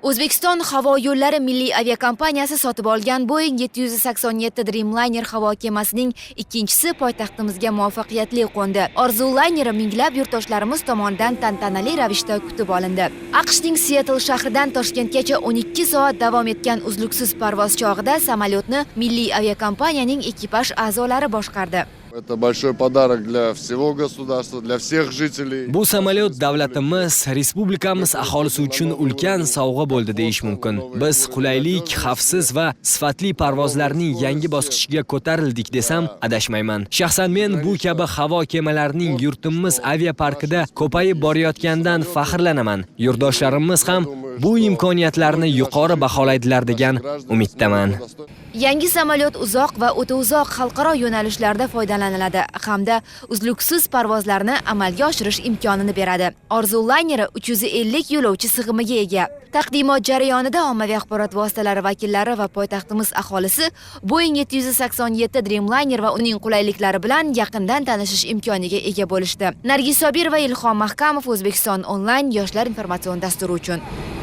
O'zbekiston havo yo'llari milliy aviakompaniyasi sotib olgan Boeing 787 Dreamliner havo kemasining ikkinchisi poytaxtimizga muvaffaqiyatli qo'ndi. Orzu layneri minglab yurtdoshlarimiz tomonidan tantanali ravishda kutib olindi. AQShning Seattle shahridan Toshkentgacha 12 soat davom etgan uzluksiz parvoz chog'ida samolyotni milliy aviakompaniyaning ekipaj a'zolari boshqardi. Это большой подарок для всего государства, для всех жителей. Bu samolyot davlatimiz, respublikamiz aholisi uchun ulkan sovg'a bo'ldi deyish mumkin. Biz qulaylik, xavfsiz va sifatli parvozlarning yangi bosqichiga ko'tarildik desam adashmayman. Shaxsan men bu kabi havo kemalarining yurtimiz aviaparkida ko'payib borayotgandan faxrlanaman. Yurtdoshlarimiz ham bu imkoniyatlarni yuqori baholaydilar degan umiddaman. Yangi samolyot uzoq va o'ta uzoq xalqaro yo'nalishlarda foydalaniladi hamda uzluksiz parvozlarni amalga oshirish imkonini beradi. Orzu layneri 350 yo'lovchi sig'imiga ega. Taqdimot jarayonida ommaviy axborot vositalari vakillari va poytaxtimiz aholisi Boeing 787 Dreamliner va uning qulayliklari bilan yaqindan tanishish imkoniga ega bo'lishdi. Nargiz Sobir va Ilhom Mahkamov, O'zbekiston onlayn yoshlar informatsion dasturi uchun.